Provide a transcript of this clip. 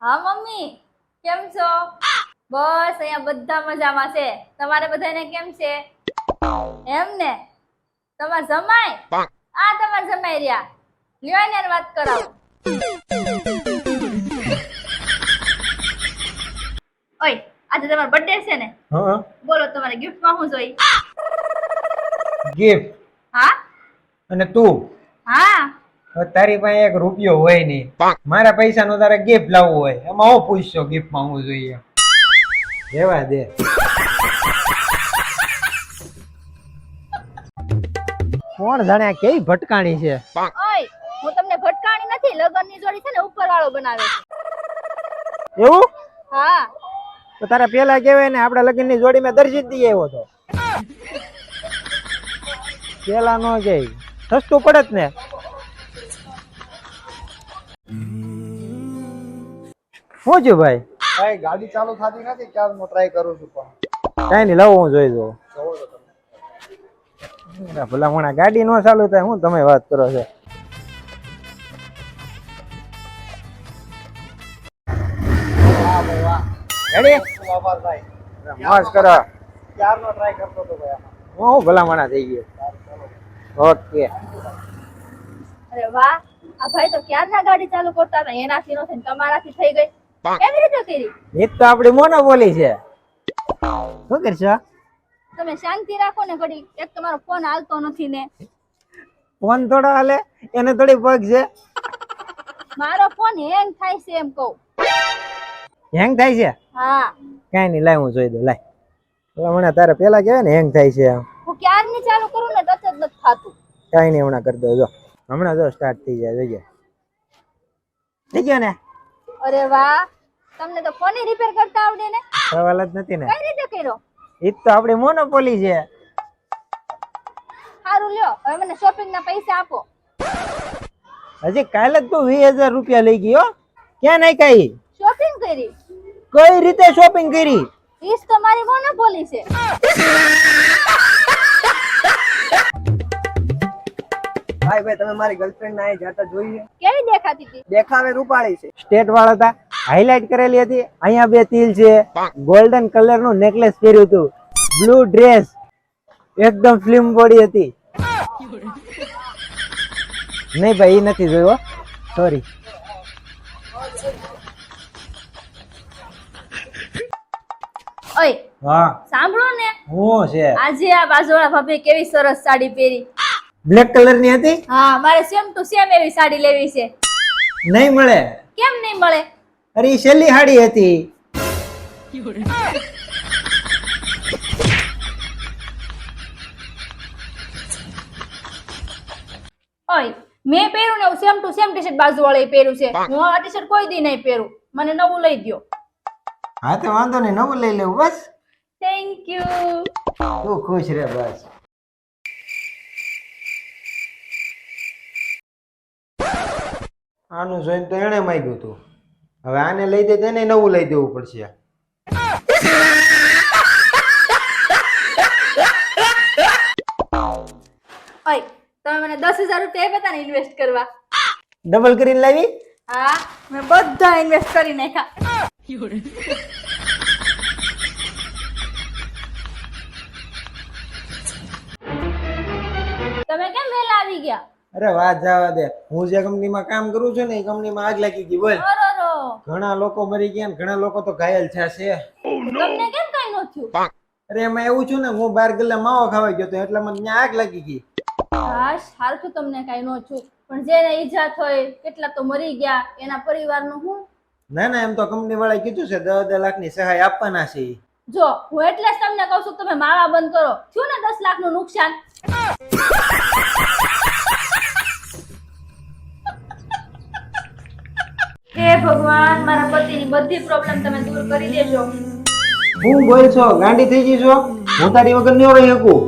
હા મમ્મી, કેમ છો? બસ અહીંયા બધા મજામાં છે. તમારે બધાને કેમ છે? એમ ને? તમાર જમાઈ? આ તમાર જમાઈ રહ્યા. લ્યો એને વાત કરાવો. ઓય, આજે તમારો બર્થડે છે ને? હા. બોલો તમારે ગિફ્ટમાં શું જોઈએ? ગિફ્ટ હા? અને તું હા. હવે તારી પાસે એક રૂપિયો હોય નહીં, મારા પૈસાનો તારે ગિફ્ટ લાવવું હોય, એમાં હું પૂછશો ગિફ્ટમાં હું જોઈએ? રેવા દે. કોણ જાણે આ કેવી ભટકાણી છે? ઓય, હું તમને ભટકાણી નથી. લગનની જોડી છે ને ઉપરવાળો બનાવે છે. એવું? હા. તો તારે પેલા કહેવાય ને, આપડા લગ્નની જોડી મેં દરજી જ દઈ આવ્યો તો. પેલા નો કે સસ્તું પડત ને. શું છે ભાઈ? ભાઈ ગાડી ચાલુ થતી નથી, ક્યારનો ટ્રાય કરું છું પણ કઈ નહીં, લાવો હું જોઈ દઉં. ભલા મને ગાડી નો ચાલુ થાય, હું તમે વાત કરો છો? રેડી? આભાર ભાઈ. મોજ કરો. ક્યારનો ટ્રાય કરતો હતો ભાઈ આમાં. હું ભલામણા થઈ ગયો. ઓકે. અરે વાહ, આ ભાઈ તો ક્યારના ગાડી ચાલુ કરતા હતા, એનાથી નો થઈને તમારાથી થઈ ગઈ. કેવી રીતે કરી? એ તો આપડી મોનોપોલી છે. શું કરશો? તમે શાંતિ રાખો ને ઘડી. એક તમારો ફોન હાલતો નથી ને. ફોન થોડો હાલે, એને થોડી પગ છે. મારો ફોન હેંગ થાય છે એમ કહું. હેંગ થાય છે? હા. કઈ નહીં, લાય હું જોઈ દઉં. લાય હમણાં તારે પેલા કહેવાય ને હેંગ થાય છે. હું ક્યારની ચાલુ કરું ને ટચ જ નથી થાતું. કઈ નહીં, હમણાં કરી દઉં. જો હમણાં જો સ્ટાર્ટ થઈ જાય. જોઈએ થઈ ગયો ને? અરે વાહ, તમને તો ફોન રિપેર કરતા આવડે ને? સવાલ જ નથી ને. કઈ રીતે કર્યો? એ તો આપડી મોનોપોલી છે. સારું લ્યો, હવે મને શોપિંગ ના પૈસા આપો. હજી કાલે જ તું 20,000 રૂપિયા લઈ ગયો. ક્યાં નહીં કઈ? શોપિંગ કરી? કઈ રીતે શોપિંગ કરી? ઈસ તો મારી મોનોપોલી છે. ભાઈ ભાઈ તમે મારી ગર્લફ્રેન્ડ ના અહીં જાતા જોઈ છે? કેવી દેખાતી હતી? દેખાવે રૂપાળી છે. સ્ટેટ વાળા હતા, હાઇલાઇટ કરેલી હતી. અહીંયા 2 તિલ છે, ગોલ્ડન કલર નું નેકલેસ પહેર્યું હતું, બ્લુ ડ્રેસ, એકદમ સ્લિમ બોડી હતી. નહીં ભાઈ, એ નથી જોયો, સોરી. ઓય હા, સાંભળો ને, હું છે? આજે આ બાજુવાળા ભાભી કેવી સરસ સાડી પહેરી. બ્લેક કલર ની હતી. હા, મારે સેમ ટુ સેમ એવી સાડી લેવી છે. નહીં મળે. કેમ નહીં મળે? અરે ઈ છેલ્લી હાડી હતી. ઓય, મેં પહેર્યું ને સેમ ટુ સેમ ટી-શર્ટ બાજુવાળાએ પહેર્યું છે. હું આ ટી-શર્ટ કોઈ દી નહીં પહેરું. મને નવું લઈ દ્યો. હા તો વાંધો નહીં, નવું લઈ લેવું બસ. Thank you. તું ખુશ રહે બસ. આનું જોઈને તો એને માંગ્યું હતું. હવે આને લઈ દે તેને નવું લઈ દેવું પડશે. ઓય, તમે મને 10,000 રૂપિયા આપ્યા હતા ને ઇન્વેસ્ટ કરવા. ડબલ કરીને લાવી. હા, મેં બધા ઇન્વેસ્ટ કરી નાખ્યા. તમે કેમ વહેલા આવી ગયા? અરે વાત જવા દે, હું જે કંપનીમાં કામ કરું છું ને એ કંપનીમાં આગ લાગી ગઈ. બોલ, અરરો, ઘણા લોકો મરી ગયા ને ઘણા લોકો તો ઘાયલ થયા છે. તમને કેમ કઈ ન થયું? અરે એમાં એવું છું ને, હું 12 ગલ્લા માવો ખાવા ગયો હતો એટલે મને ત્યાં આગ લાગી ગઈ. હાશ, હારું થયું તમને કઈ ન થયું. પણ જેને ઈજા થઈ, કેટલા તો મરી ગયા, એના પરિવારનું શું? ના ના, એમ તો કંપની વાળાએ કીધું છે 10 લાખની સહાય આપવાના છે. જો હું એટલે જ તમને કહું છું તમે માળા બંધ કરો. થયું ને 10 લાખનું નુકસાન. હે ભગવાન, મારા પતિની બધી પ્રોબ્લેમ તમે દૂર કરી દેજો. હું બોલ છો? ગાંડી થઈ ગઈ છો? હું તારી વગર નહીં રહી શકું.